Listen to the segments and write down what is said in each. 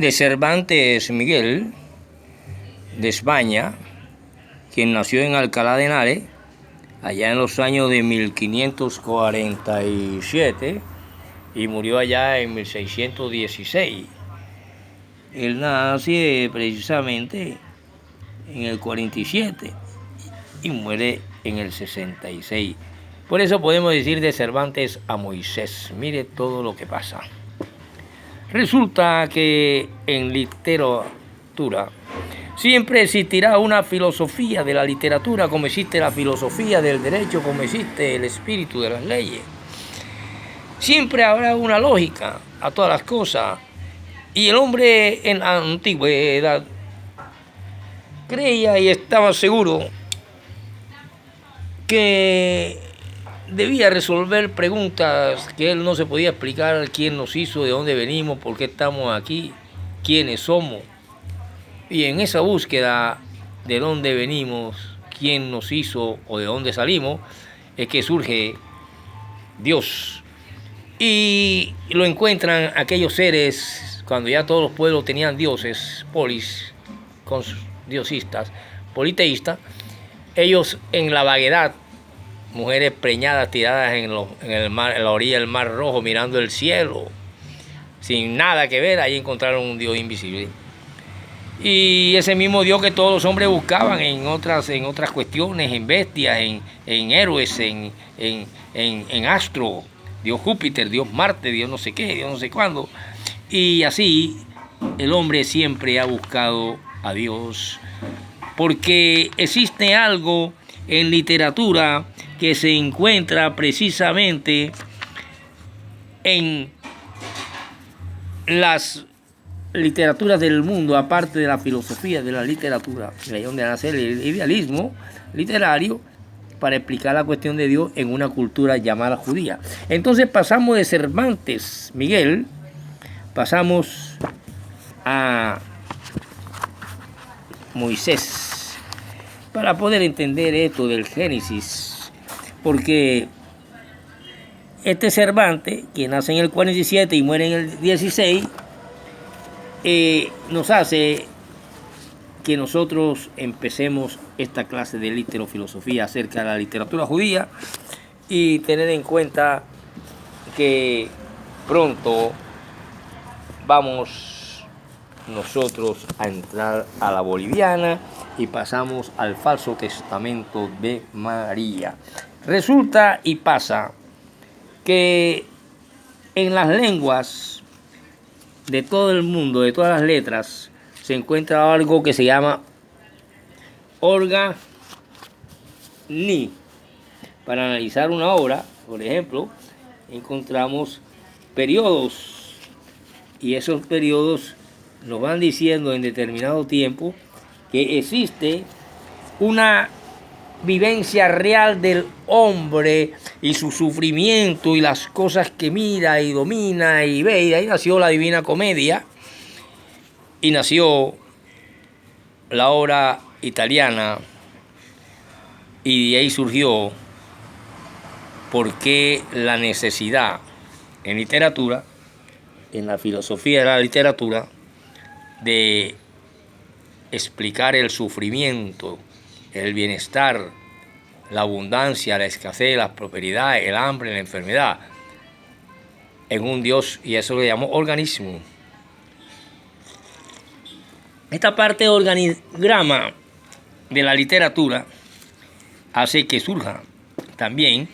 de Cervantes Miguel, de España, quien nació en Alcalá de Henares, allá en los años de 1547 y murió allá en 1616. Él nace precisamente en el 47 y muere en el 66. Por eso podemos decir de Cervantes a Moisés. Mire todo lo que pasa. Resulta que en literatura siempre existirá una filosofía de la literatura, como existe la filosofía del derecho, como existe el espíritu de las leyes. Siempre habrá una lógica a todas las cosas. Y el hombre en la antigüedad creía y estaba seguro que debía resolver preguntas que él no se podía explicar: quién nos hizo, de dónde venimos, por qué estamos aquí, quiénes somos. Y en esa búsqueda de dónde venimos, quién nos hizo o de dónde salimos, es que surge Dios. Y lo encuentran aquellos seres, cuando ya todos los pueblos tenían dioses, con diosistas, politeístas, ellos en la vaguedad, mujeres preñadas tiradas en la orilla del Mar Rojo, mirando el cielo, sin nada que ver, ahí encontraron un Dios invisible. Y ese mismo Dios que todos los hombres buscaban en otras cuestiones, en bestias, en héroes, en astro, Dios Júpiter, Dios Marte, Dios no sé qué, Dios no sé cuándo. Y así el hombre siempre ha buscado a Dios, porque existe algo en literatura que se encuentra precisamente en las literaturas del mundo, aparte de la filosofía de la literatura, de ahí donde nace el idealismo literario, para explicar la cuestión de Dios en una cultura llamada judía. Entonces pasamos de Cervantes Miguel, pasamos a Moisés, para poder entender esto del Génesis, porque este Cervantes, que nace en el 47 y muere en el 16, nos hace que nosotros empecemos esta clase de literofilosofía acerca de la literatura judía y tener en cuenta que pronto vamos nosotros a entrar a la boliviana y pasamos al falso testamento de María. Resulta y pasa que en las lenguas de todo el mundo, de todas las letras, se encuentra algo que se llama organi. Para analizar una obra, por ejemplo, encontramos periodos, y esos periodos nos van diciendo en determinado tiempo que existe una vivencia real del hombre y su sufrimiento y las cosas que mira y domina y ve. Y de ahí nació la Divina Comedia y nació la obra italiana, y de ahí surgió por qué la necesidad en literatura, en la filosofía de la literatura, de explicar el sufrimiento, el bienestar, la abundancia, la escasez, la prosperidad, el hambre, la enfermedad, en un Dios, y eso lo llamó organismo. Esta parte de organigrama de la literatura hace que surja también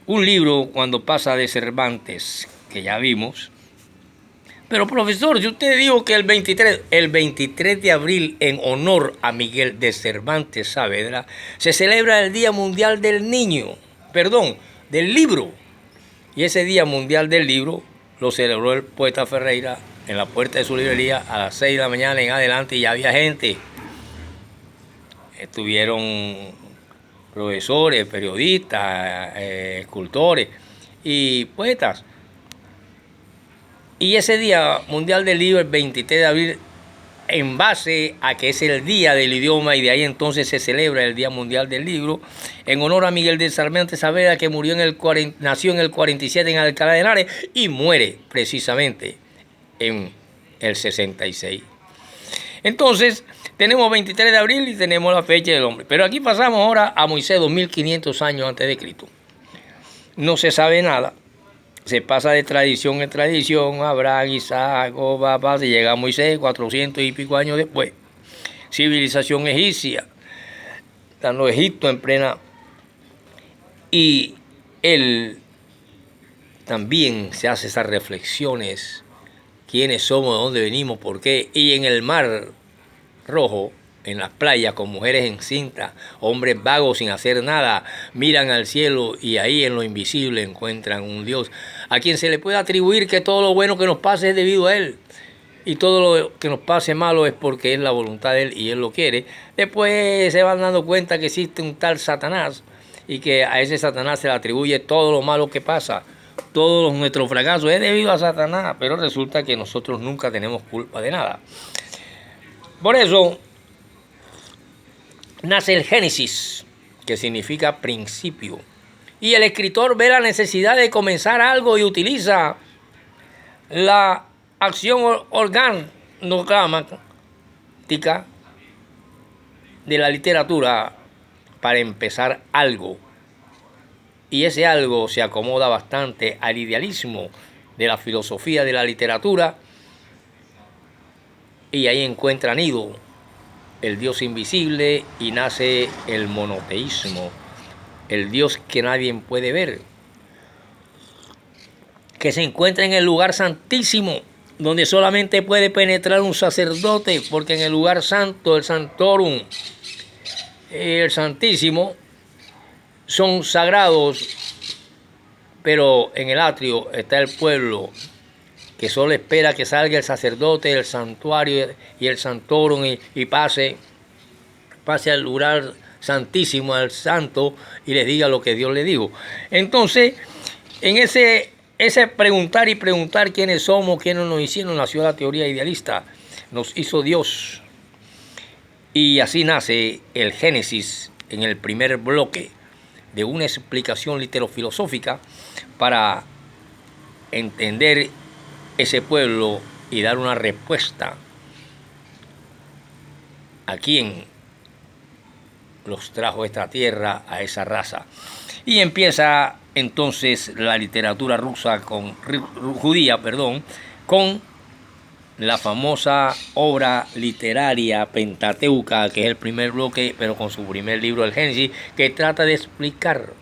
un libro cuando pasa de Cervantes, que ya vimos. Pero profesor, si usted dijo que el 23 de abril, en honor a Miguel de Cervantes Saavedra, se celebra el Día Mundial del Niño, del Libro. Y ese Día Mundial del Libro lo celebró el poeta Ferreira en la puerta de su librería a las 6 de la mañana en adelante, y ya había gente. Estuvieron profesores, periodistas, escultores y poetas. Y ese Día Mundial del Libro, el 23 de abril, en base a que es el Día del Idioma, y de ahí entonces se celebra el Día Mundial del Libro, en honor a Miguel de Cervantes Saavedra, que nació en el 47 en Alcalá de Henares y muere precisamente en el 66. Entonces, tenemos 23 de abril y tenemos la fecha del hombre. Pero aquí pasamos ahora a Moisés, 2500 años antes de Cristo. No se sabe nada. Se pasa de tradición en tradición. Abraham, Isaac, papá, se llega a Moisés 400 y pico años después. Civilización egipcia, dando Egipto en plena. Y él también se hace esas reflexiones. ¿Quiénes somos? ¿De dónde venimos? ¿Por qué? Y en el mar Rojo, en las playas, con mujeres encintas, hombres vagos sin hacer nada, miran al cielo y ahí en lo invisible encuentran un Dios a quien se le puede atribuir que todo lo bueno que nos pase es debido a Él. Y todo lo que nos pase malo es porque es la voluntad de Él y Él lo quiere. Después se van dando cuenta que existe un tal Satanás y que a ese Satanás se le atribuye todo lo malo que pasa. Todos nuestros fracasos es debido a Satanás, pero resulta que nosotros nunca tenemos culpa de nada. Por eso nace el Génesis, que significa principio. Y el escritor ve la necesidad de comenzar algo y utiliza la acción organográfica de la literatura para empezar algo. Y ese algo se acomoda bastante al idealismo de la filosofía de la literatura. Y ahí encuentra nido el Dios invisible y nace el monoteísmo, el Dios que nadie puede ver, que se encuentra en el lugar santísimo, donde solamente puede penetrar un sacerdote, porque en el lugar santo, el santorum, el santísimo, son sagrados, pero en el atrio está el pueblo que solo espera que salga el sacerdote del santuario y el santorum y pase al lugar santísimo, al santo, y les diga lo que Dios le dijo. Entonces, en ese preguntar y preguntar quiénes somos, quiénes nos hicieron, nació la teoría idealista. Nos hizo Dios. Y así nace el Génesis en el primer bloque de una explicación literofilosófica para entender ese pueblo y dar una respuesta a quién los trajo a esta tierra, a esa raza. Y empieza entonces la literatura judía, con la famosa obra literaria Pentateuca, que es el primer bloque, pero con su primer libro, el Génesis, que trata de explicar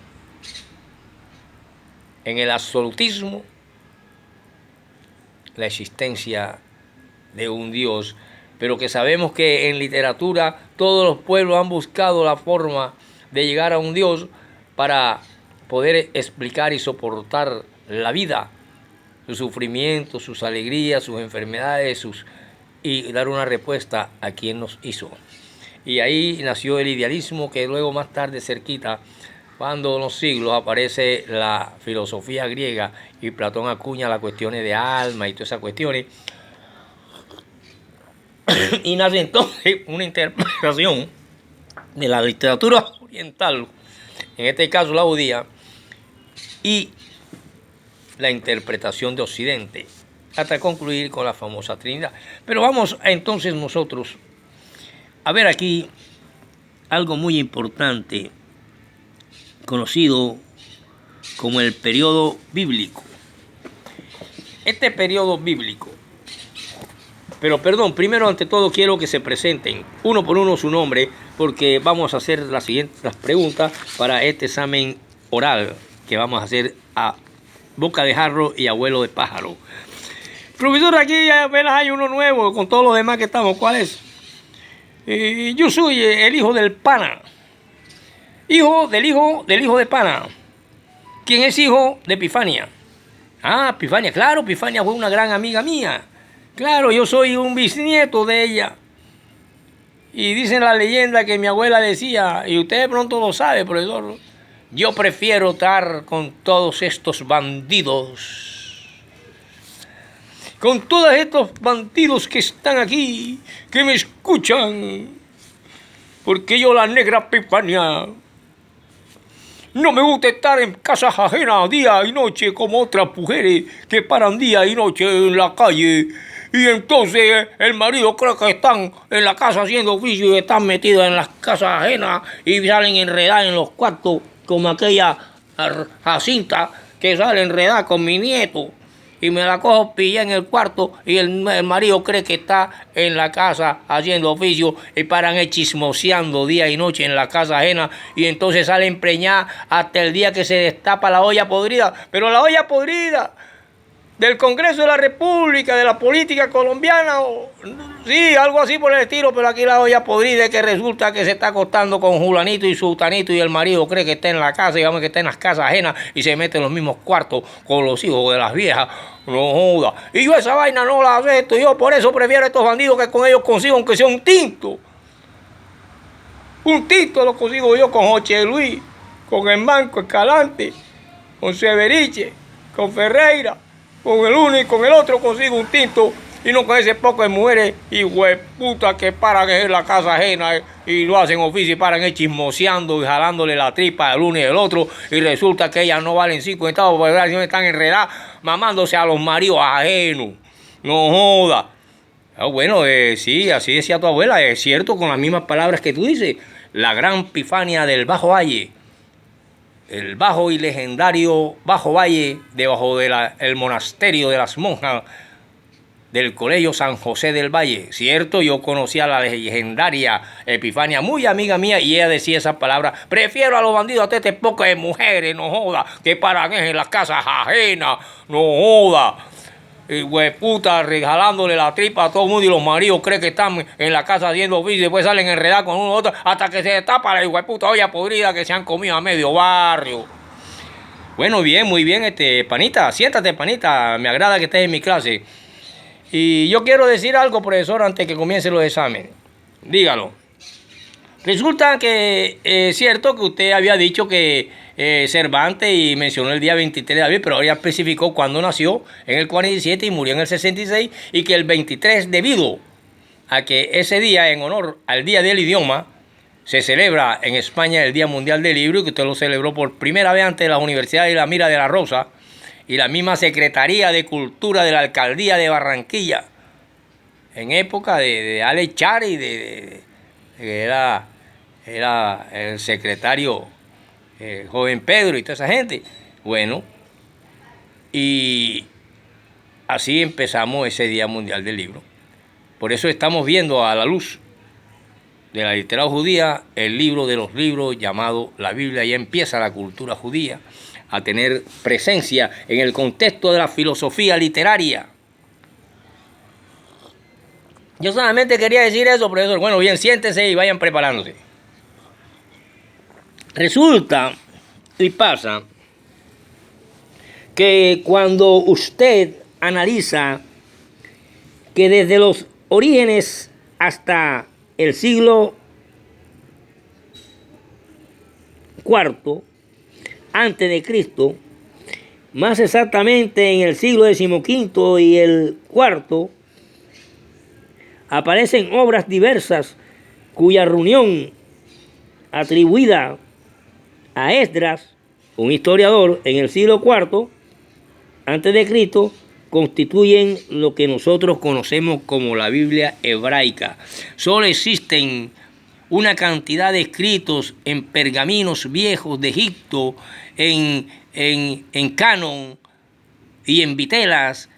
en el absolutismo la existencia de un Dios, pero que sabemos que en literatura todos los pueblos han buscado la forma de llegar a un Dios para poder explicar y soportar la vida, sus sufrimientos, sus alegrías, sus enfermedades, y dar una respuesta a quien nos hizo. Y ahí nació el idealismo, que luego más tarde cerquita, cuando en los siglos aparece la filosofía griega y Platón acuña las cuestiones de alma y todas esas cuestiones. Y nace entonces una interpretación de la literatura oriental, en este caso la judía, y la interpretación de Occidente, hasta concluir con la famosa Trinidad. Pero vamos entonces nosotros a ver aquí algo muy importante, conocido como el periodo bíblico. Este periodo bíblico, pero perdón, primero ante todo quiero que se presenten uno por uno su nombre, porque vamos a hacer las siguientes preguntas para este examen oral que vamos a hacer a boca de jarro y abuelo de pájaro. Profesor, aquí apenas hay uno nuevo con todos los demás que estamos. ¿Cuál es? Yo soy el hijo del pana. Hijo del hijo de Pana, quien es hijo de Epifania. Ah, Epifania, claro, Epifania fue una gran amiga mía. Claro, yo soy un bisnieto de ella. Y dicen la leyenda que mi abuela decía, y usted de pronto lo sabe, profesor, yo prefiero estar con todos estos bandidos. Con todos estos bandidos que están aquí, que me escuchan. Porque yo, la negra Epifania, no me gusta estar en casas ajenas día y noche como otras mujeres que paran día y noche en la calle Y entonces el marido cree que están en la casa haciendo oficio y están metidos en las casas ajenas y salen enredados en los cuartos como aquella Jacinta que sale enredada con mi nieto. Y me la cojo pillada en el cuarto y el marido cree que está en la casa haciendo oficio y paran chismoseando día y noche en la casa ajena y entonces sale preñada hasta el día que se destapa la olla podrida. Pero la olla podrida del Congreso de la República, de la política colombiana, sí, algo así por el estilo, pero aquí la olla podrida es que resulta que se está acostando con Julanito y Sultanito y el marido cree que está en la casa, digamos que está en las casas ajenas y se mete en los mismos cuartos con los hijos de las viejas. No joda. Y yo esa vaina no la acepto, yo por eso prefiero a estos bandidos que con ellos consigo aunque sea un tinto. Un tinto lo consigo yo con José Luis, con el Manco Escalante, con Severiche, con Ferreira. Con el uno y con el otro consigo un tinto y no con ese poco de mujeres y hueputas que paran en la casa ajena y lo hacen oficio y paran chismoseando y jalándole la tripa al uno y el otro y resulta que ellas no valen 5 centavos porque están enredadas mamándose a los maridos ajenos. No joda. Bueno, sí, así decía tu abuela, es cierto con las mismas palabras que tú dices. La gran Pifania del Bajo Valle. El bajo y legendario Bajo Valle, debajo del monasterio de las monjas del Colegio San José del Valle. Cierto, yo conocía a la legendaria Epifania, muy amiga mía, y ella decía esas palabras: prefiero a los bandidos a este poco de mujeres, no joda, que paran en las casas ajenas, no joda. Y hueputa, regalándole la tripa a todo el mundo y los maridos creen que están en la casa haciendo oficio y después salen enredados con uno u otro hasta que se destapa la hueputa olla podrida que se han comido a medio barrio. Bueno, bien, muy bien, panita, siéntate, panita, me agrada que estés en mi clase. Y yo quiero decir algo, profesor, antes que comiencen los exámenes. Dígalo. Resulta que es cierto que usted había dicho que Cervantes y mencionó el día 23 de abril, pero ella especificó cuándo nació, en el 47 y murió en el 66, y que el 23, debido a que ese día, en honor al Día del Idioma, se celebra en España el Día Mundial del Libro, y que usted lo celebró por primera vez ante las universidades de la Mira de la Rosa y la misma Secretaría de Cultura de la Alcaldía de Barranquilla, en época de Alex Chari, que era el secretario joven Pedro y toda esa gente. Bueno, y así empezamos ese Día Mundial del Libro. Por eso estamos viendo a la luz de la literatura judía el libro de los libros llamado la Biblia. Ya empieza la cultura judía a tener presencia en el contexto de la filosofía literaria. Yo solamente quería decir eso, profesor. Bueno, bien, siéntense y vayan preparándose. Resulta y pasa que cuando usted analiza que desde los orígenes hasta el siglo IV antes de Cristo, más exactamente en el siglo XV y el IV, aparecen obras diversas cuya reunión atribuida a Esdras, un historiador, en el siglo IV antes de Cristo, constituyen lo que nosotros conocemos como la Biblia hebraica. Solo existen una cantidad de escritos en pergaminos viejos de Egipto, en canon y en vitelas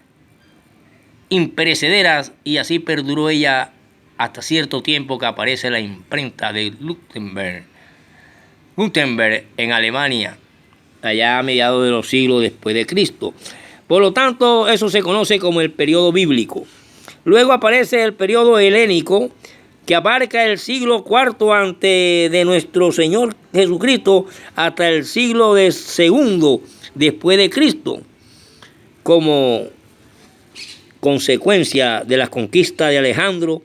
imperecederas, y así perduró ella hasta cierto tiempo que aparece la imprenta de Gutenberg en Alemania, allá a mediados de los siglos después de Cristo. Por lo tanto, eso se conoce como el periodo bíblico. Luego aparece el periodo helénico, que abarca el siglo IV antes de nuestro Señor Jesucristo hasta el siglo II después de Cristo, como consecuencia de la conquista de Alejandro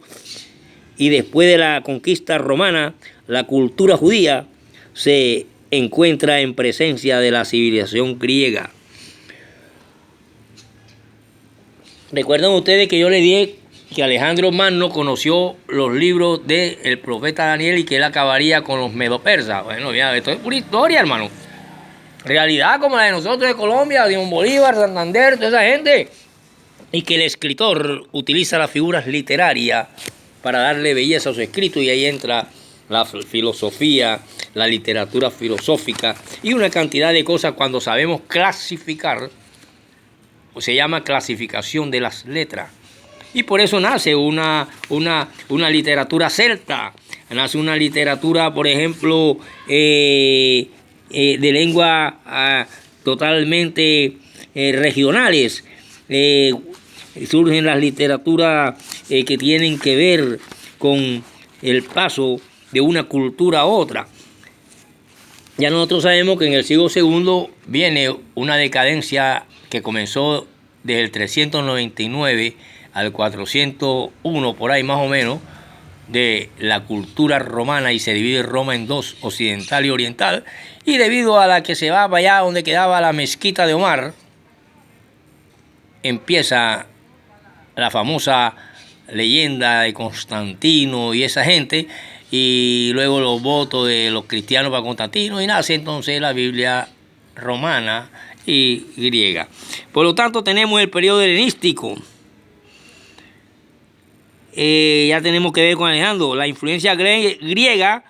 y después de la conquista romana. La cultura judía se encuentra en presencia de la civilización griega. Recuerdan ustedes que yo les dije que Alejandro Magno conoció los libros del profeta Daniel y que él acabaría con los medo-persas. Bueno, ya, esto es pura historia, hermano. Realidad como la de nosotros de Colombia, Simón Bolívar, Santander, toda esa gente. y que el escritor utiliza las figuras literarias para darle belleza a su escrito, y ahí entra la filosofía, la literatura filosófica y una cantidad de cosas. Cuando sabemos clasificar, pues se llama clasificación de las letras. Y por eso nace una literatura celta, nace una literatura, por ejemplo, de lengua totalmente regionales. Surgen las literaturas que tienen que ver con el paso de una cultura a otra. Ya nosotros sabemos que en el siglo II viene una decadencia que comenzó desde el 399 al 401, por ahí más o menos, de la cultura romana, y se divide Roma en dos, occidental y oriental, y debido a la que se va para allá donde quedaba la mezquita de Omar, empieza la famosa leyenda de Constantino y esa gente, y luego los votos de los cristianos para Constantino, y nace entonces la Biblia romana y griega. Por lo tanto, tenemos el periodo helenístico. Ya tenemos que ver con Alejandro. La influencia griega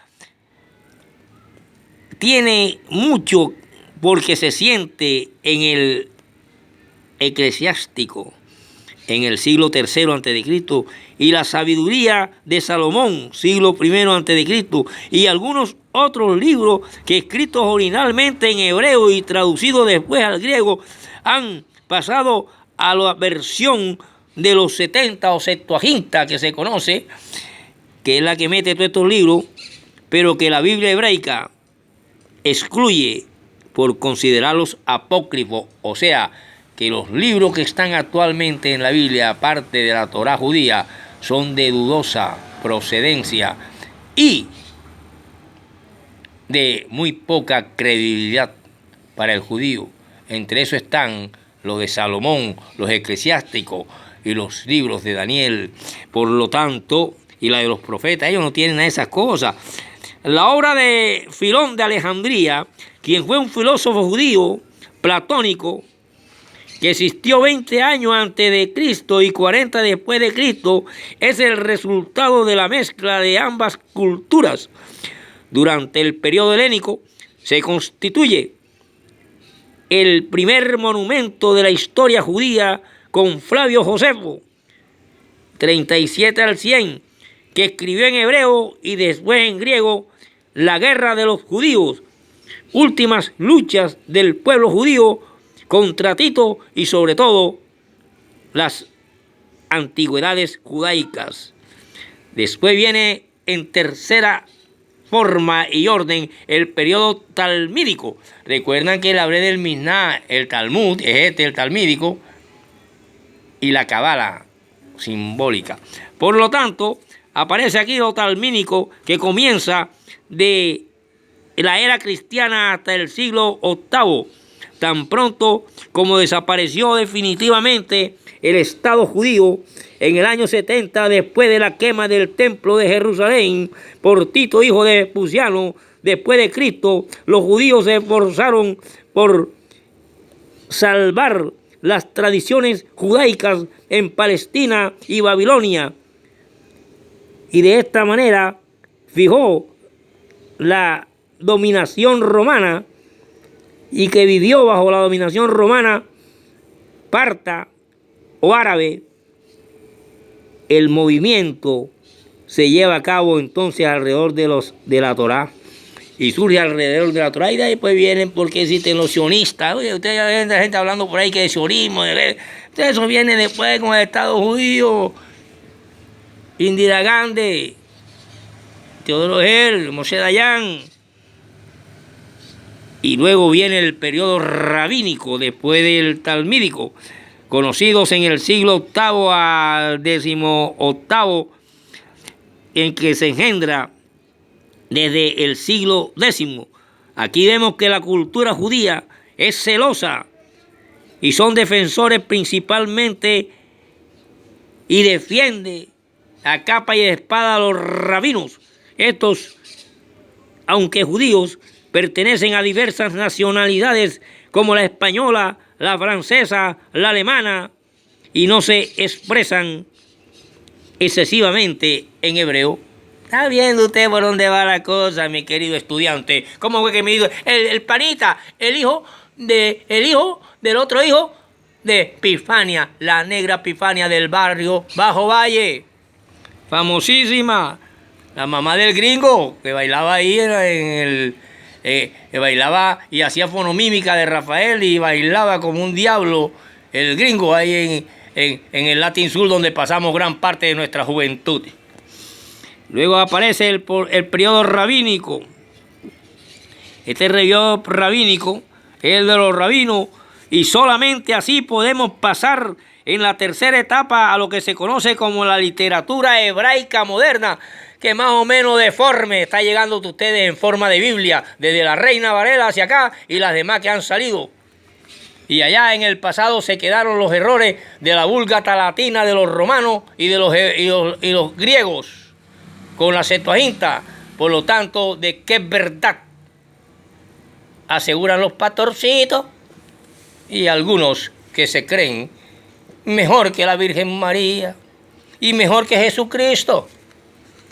tiene mucho porque se siente en el eclesiástico en el siglo III a.C. y la sabiduría de Salomón, siglo I a.C. y algunos otros libros que escritos originalmente en hebreo y traducidos después al griego han pasado a la versión de los 70 o Septuaginta que se conoce, que es la que mete todos estos libros, pero que la Biblia hebraica excluye por considerarlos apócrifos, o sea, que los libros que están actualmente en la Biblia, aparte de la Torá judía, son de dudosa procedencia y de muy poca credibilidad para el judío. Entre eso están los de Salomón, los eclesiásticos y los libros de Daniel, por lo tanto, y la de los profetas. Ellos no tienen esas cosas. La obra de Filón de Alejandría, quien fue un filósofo judío platónico, que existió 20 años antes de Cristo y 40 después de Cristo, es el resultado de la mezcla de ambas culturas. Durante el periodo helénico se constituye el primer monumento de la historia judía con Flavio Josefo, 37 al 100, que escribió en hebreo y después en griego La guerra de los judíos, últimas luchas del pueblo judío contra Tito y sobre todo las antigüedades judaicas. Después viene en tercera forma y orden el periodo talmídico. Recuerdan que le hablé del Misná, el Talmud, es el talmídico, y la Cabala simbólica. Por lo tanto, aparece aquí lo talmídico, que comienza de la era cristiana hasta el siglo VIII, tan pronto como desapareció definitivamente el Estado judío en el año 70 después de la quema del templo de Jerusalén por Tito, hijo de Pusiano, después de Cristo. Los judíos se esforzaron por salvar las tradiciones judaicas en Palestina y Babilonia, y de esta manera fijó la dominación romana, y que vivió bajo la dominación romana, parta o árabe. El movimiento se lleva a cabo entonces alrededor de la Torá, y surge alrededor de la Torá, y de ahí pues vienen porque existen los sionistas. Oye, ustedes ven gente hablando por ahí que de sionismo, eso viene después con el Estado judío, Indira Gandhi, Teodoro Herzl, Moshe Dayan. Y luego viene el periodo rabínico después del talmídico, conocidos en el siglo VIII al XVIII, en que se engendra desde el siglo X. Aquí vemos que la cultura judía es celosa y son defensores principalmente, y defiende a capa y espada a los rabinos. Estos, aunque judíos, pertenecen a diversas nacionalidades como la española, la francesa, la alemana y no se expresan excesivamente en hebreo. ¿Está viendo usted por dónde va la cosa, mi querido estudiante? ¿Cómo fue que me dijo el panita, el hijo del otro hijo de Epifania, la negra Epifania del barrio Bajo Valle? Famosísima, la mamá del gringo, que bailaba ahí que bailaba y hacía fonomímica de Rafael y bailaba como un diablo, el gringo ahí en el Latin Sur, donde pasamos gran parte de nuestra juventud. Luego aparece el periodo rabínico. Este periodo rabínico es el de los rabinos, y solamente así podemos pasar en la tercera etapa a lo que se conoce como la literatura hebraica moderna, que más o menos deforme está llegando a ustedes en forma de Biblia, desde la Reina Varela hacia acá y las demás que han salido. Y allá en el pasado se quedaron los errores de la Vulgata latina de los romanos y de los griegos con la Septuaginta. Por lo tanto, de qué verdad aseguran los pastorcitos y algunos que se creen mejor que la Virgen María y mejor que Jesucristo,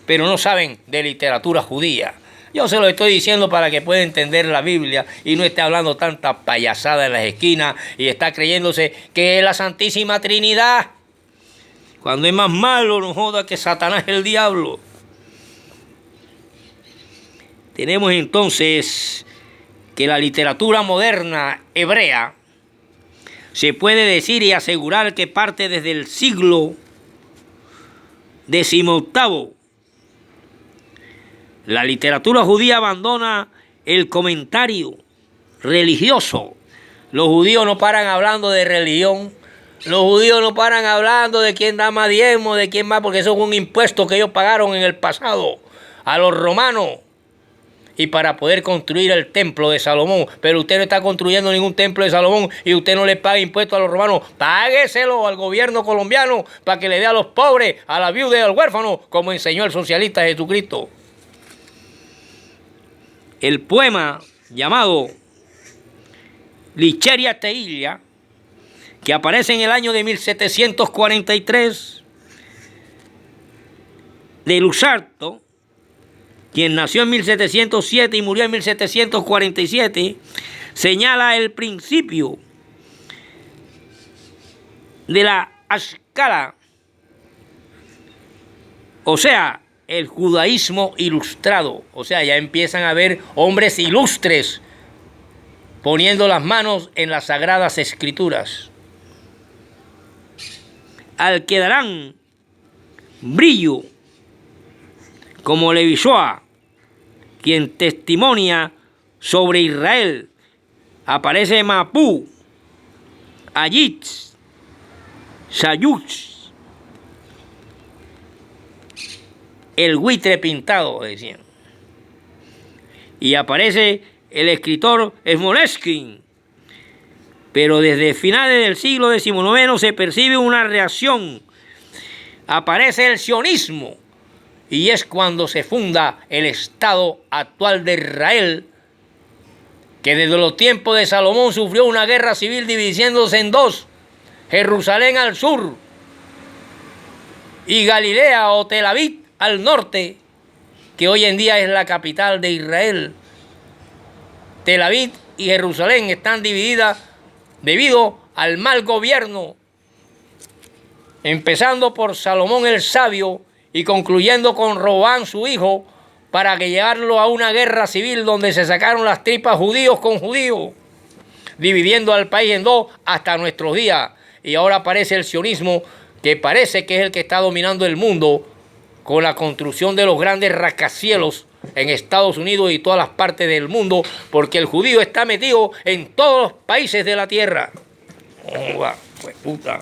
pero no saben de literatura judía. Yo se lo estoy diciendo para que pueda entender la Biblia y no esté hablando tanta payasada en las esquinas y está creyéndose que es la Santísima Trinidad, cuando es más malo, no joda, que Satanás el diablo. Tenemos entonces que la literatura moderna hebrea se puede decir y asegurar que parte desde el siglo XVIII. La literatura judía abandona el comentario religioso. Los judíos no paran hablando de religión. Los judíos no paran hablando de quién da más diezmo, de quién más, porque eso es un impuesto que ellos pagaron en el pasado a los romanos y para poder construir el templo de Salomón. Pero usted no está construyendo ningún templo de Salomón y usted no le paga impuestos a los romanos. Págueselo al gobierno colombiano para que le dé a los pobres, a la viuda y al huérfano, como enseñó el socialista Jesucristo. El poema llamado Licheria Teilla, que aparece en el año de 1743, de Lusarto, quien nació en 1707 y murió en 1747, señala el principio de la Ashkala, o sea, el judaísmo ilustrado. O sea, ya empiezan a haber hombres ilustres poniendo las manos en las sagradas escrituras. Al que darán brillo como Levishoa, quien testimonia sobre Israel. Aparece Mapú, Ayitz, Sayutz, el buitre pintado, decían. Y aparece el escritor Smolensky. Pero desde finales del siglo XIX se percibe una reacción. Aparece el sionismo. Y es cuando se funda el Estado actual de Israel, que desde los tiempos de Salomón sufrió una guerra civil dividiéndose en dos: Jerusalén al sur y Galilea o Tel Aviv al norte, que hoy en día es la capital de Israel. Tel Aviv y Jerusalén están divididas debido al mal gobierno, empezando por Salomón el Sabio y concluyendo con Roboam su hijo, para que llevarlo a una guerra civil donde se sacaron las tripas judíos con judíos, dividiendo al país en dos hasta nuestros días. Y ahora aparece el sionismo, que parece que es el que está dominando el mundo con la construcción de los grandes rascacielos en Estados Unidos y todas las partes del mundo, porque el judío está metido en todos los países de la tierra. ¡Oh, pues puta!